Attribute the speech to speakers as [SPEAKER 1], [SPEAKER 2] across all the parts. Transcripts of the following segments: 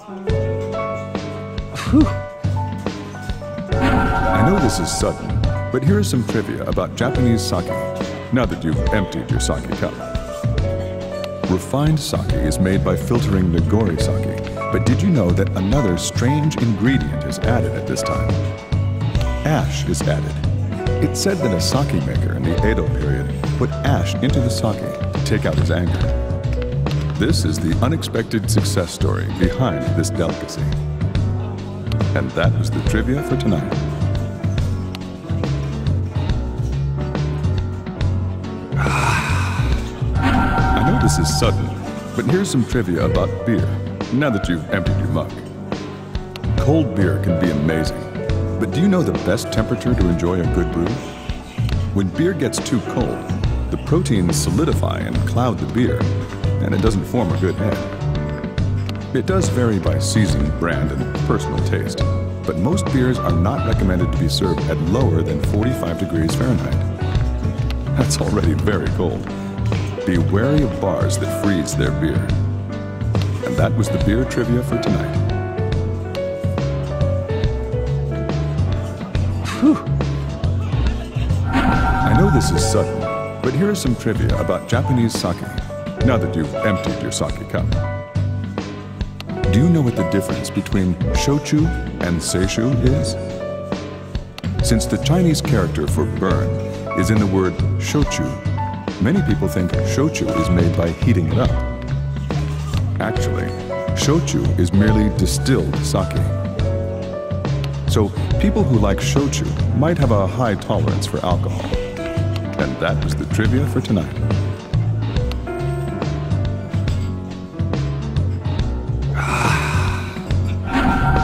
[SPEAKER 1] Whew. I know this is sudden, but here is some trivia about Japanese sake, now that you've emptied your sake cup. Refined sake is made by filtering nigori sake, but did you know that another strange ingredient is added at this time? Ash is added. It's said that a sake maker in the Edo period put ash into the sake to take out his anger. This is the unexpected success story behind this delicacy. And that was the trivia for tonight. I know this is sudden, but here's some trivia about beer, now that you've emptied your mug. Cold beer can be amazing, but do you know the best temperature to enjoy a good brew? When beer gets too cold, the proteins solidify and cloud the beer, and it doesn't form a good head. It does vary by season, brand, and personal taste, but most beers are not recommended to be served at lower than 45 degrees Fahrenheit. That's already very cold. Be wary of bars that freeze their beer. And that was the beer trivia for tonight. Whew. I know this is sudden, but here is some trivia about Japanese sake, now that you've emptied your sake cup. Do you know what the difference between shochu and seishu is? Since the Chinese character for burn is in the word shochu, many people think shochu is made by heating it up. Actually, shochu is merely distilled sake. So people who like shochu might have a high tolerance for alcohol. And that was the trivia for tonight.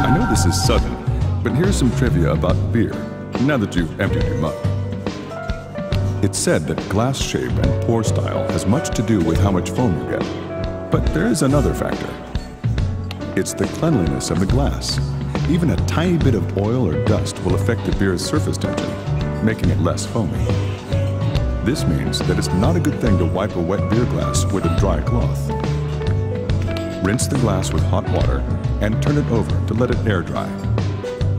[SPEAKER 1] I know this is sudden, but here's some trivia about beer, now that you've emptied your mug. It's said that glass shape and pour style has much to do with how much foam you get. But there is another factor. It's the cleanliness of the glass. Even a tiny bit of oil or dust will affect the beer's surface tension, making it less foamy. This means that it's not a good thing to wipe a wet beer glass with a dry cloth. Rinse the glass with hot water and turn it over to let it air dry.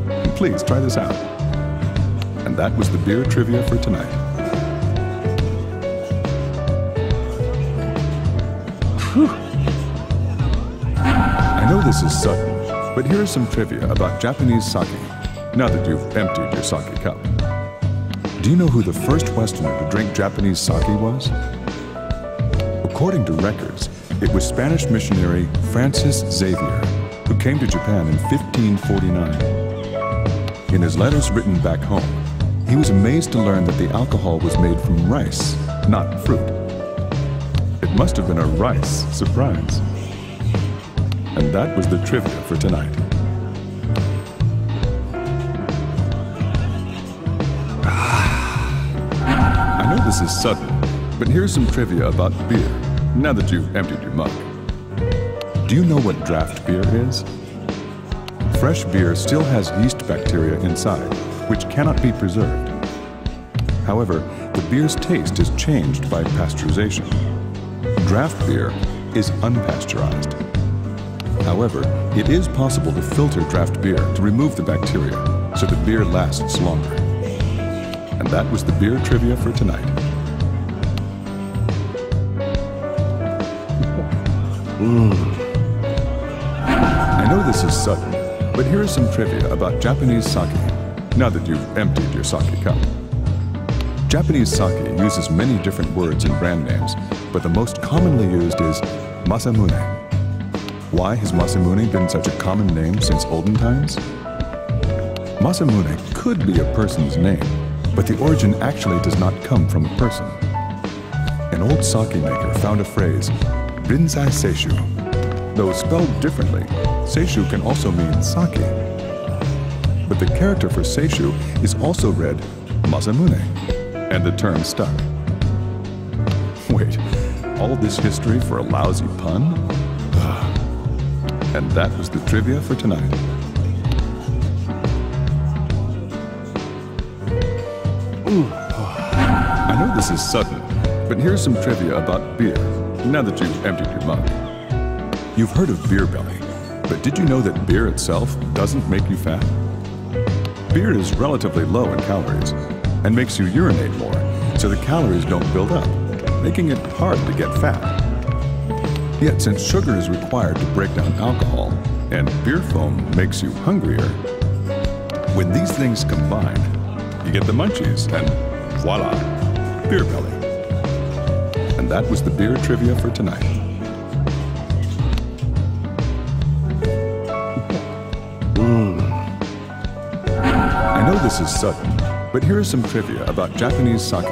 [SPEAKER 1] And please try this out. And that was the beer trivia for tonight. Whew. I know this is sudden, but here is some trivia about Japanese sake, now that you've emptied your sake cup. Do you know who the first Westerner to drink Japanese sake was? According to records, it was Spanish missionary Francis Xavier, who came to Japan in 1549. In his letters written back home, he was amazed to learn that the alcohol was made from rice, not fruit. It must have been a rice surprise. And that was the trivia for tonight. I know this is sudden, but here's some trivia about beer, now that you've emptied your mug. Do you know what draft beer is? Fresh beer still has yeast bacteria inside, which cannot be preserved. However, the beer's taste is changed by pasteurization. Draft beer is unpasteurized. However, it is possible to filter draft beer to remove the bacteria so the beer lasts longer. And that was the beer trivia for tonight. I know this is sudden, but here is some trivia about Japanese sake, now that you've emptied your sake cup. Japanese sake uses many different words and brand names, but the most commonly used is Masamune. Why has Masamune been such a common name since olden times? Masamune could be a person's name, but the origin actually does not come from a person. An old sake maker found a phrase, Rinzai Seishu. Though spelled differently, Seishu can also mean sake. But the character for Seishu is also read Masamune, and the term stuck. Wait, all this history for a lousy pun? And that was the trivia for tonight. I know this is sudden, but here's some trivia about beer, now that you've emptied your mug. You've heard of beer belly, But did you know that beer itself doesn't make you fat? Beer is relatively low in calories and makes you urinate more, so the calories don't build up, making it hard to get fat. Yet since sugar is required to break down alcohol and beer foam makes you hungrier, when these things combine, you get the munchies and voila, beer belly. And that was the beer trivia for tonight. I know this is sudden, but here is some trivia about Japanese sake,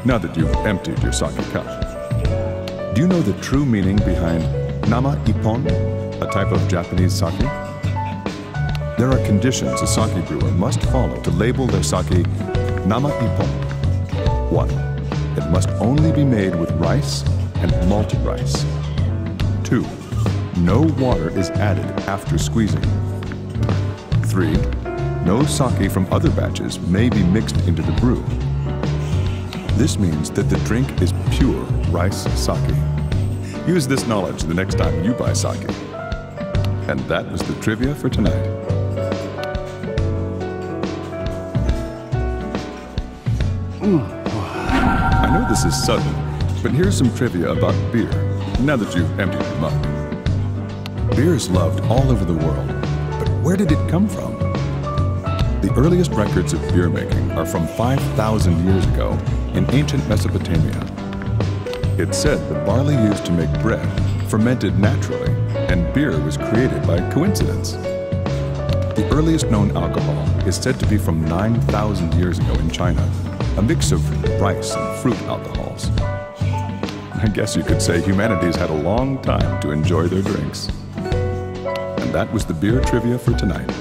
[SPEAKER 1] now that you've emptied your sake cup. Do you know the true meaning behind nama ippon, a type of Japanese sake? There are conditions a sake brewer must follow to label their sake nama ippon. 1. It must only be made with rice and malted rice. 2. No water is added after squeezing. 3. No sake from other batches may be mixed into the brew. This means that the drink is pure rice sake. Use this knowledge the next time you buy sake. And that was the trivia for tonight. I know this is sudden, but here's some trivia about beer, now that you've emptied your mug. Beer is loved all over the world, but where did it come from? The earliest records of beer making are from 5,000 years ago in ancient Mesopotamia. It's said the barley used to make bread fermented naturally, and beer was created by coincidence. The earliest known alcohol is said to be from 9,000 years ago in China, a mix of rice and fruit alcohols. I guess you could say humanity's had a long time to enjoy their drinks. And that was the beer trivia for tonight.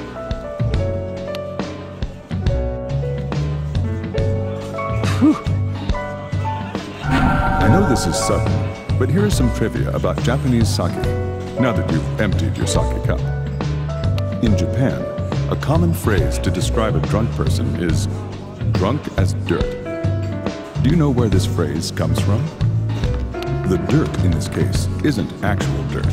[SPEAKER 1] I know this is sudden, but here is some trivia about Japanese sake, now that you've emptied your sake cup. In Japan, a common phrase to describe a drunk person is drunk as dirt. Do you know where this phrase comes from? The dirt in this case isn't actual dirt.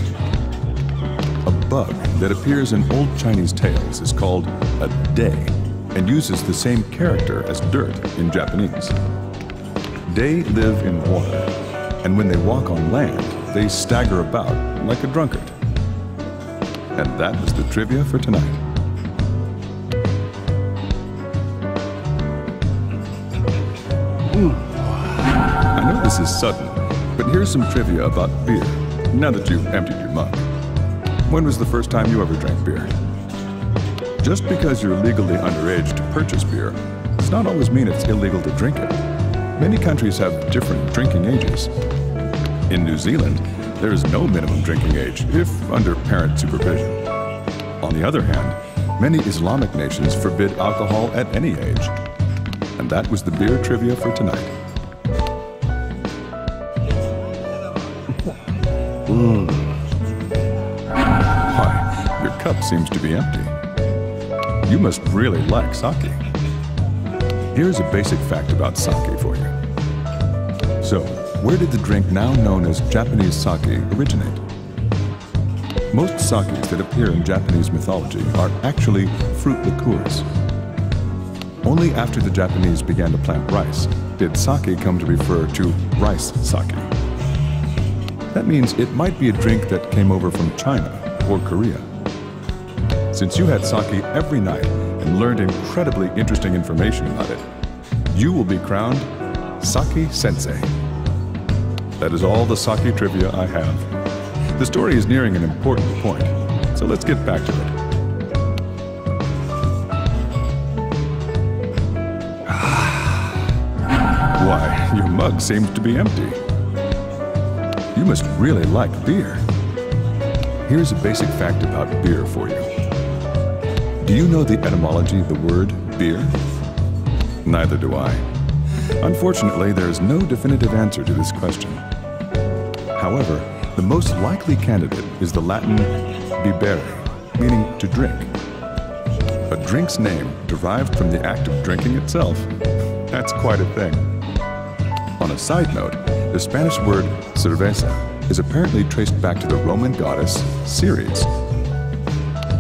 [SPEAKER 1] A bug that appears in old Chinese tales is called a dai and uses the same character as dirt in Japanese. Dai live in water, and when they walk on land, they stagger about like a drunkard. And that was the trivia for tonight. I know this is sudden, but here's some trivia about beer, now that you've emptied your mug. When was the first time you ever drank beer? Just because you're legally underage to purchase beer does not always mean it's illegal to drink it. Many countries have different drinking ages. In New Zealand, there is no minimum drinking age if under parent supervision. On the other hand, many Islamic nations forbid alcohol at any age. And that was the beer trivia for tonight. Why, your cup seems to be empty. You must really like sake. Here's a basic fact about sake for you. So, where did the drink now known as Japanese sake originate? Most sakes that appear in Japanese mythology are actually fruit liqueurs. Only after the Japanese began to plant rice did sake come to refer to rice sake. That means it might be a drink that came over from China or Korea. Since you had sake every night and learned incredibly interesting information about it, you will be crowned Sake Sensei. That is all the sake trivia I have. The story is nearing an important point, so let's get back to it. Why, your mug seems to be empty. You must really like beer. Here's a basic fact about beer for you. Do you know the etymology of the word beer? Neither do I. Unfortunately, there is no definitive answer to this question. However, the most likely candidate is the Latin bibere, meaning to drink. A drink's name derived from the act of drinking itself. That's quite a thing. On a side note, the Spanish word cerveza is apparently traced back to the Roman goddess Ceres.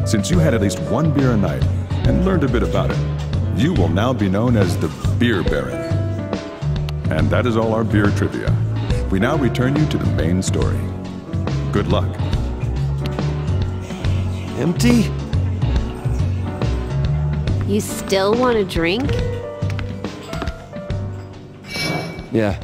[SPEAKER 1] Since you had at least one beer a night and learned a bit about it, you will now be known as the Beer Baron. And that is all our beer trivia. We now return you to the main story. Good luck.
[SPEAKER 2] Empty?
[SPEAKER 3] You still want a drink?
[SPEAKER 2] Yeah.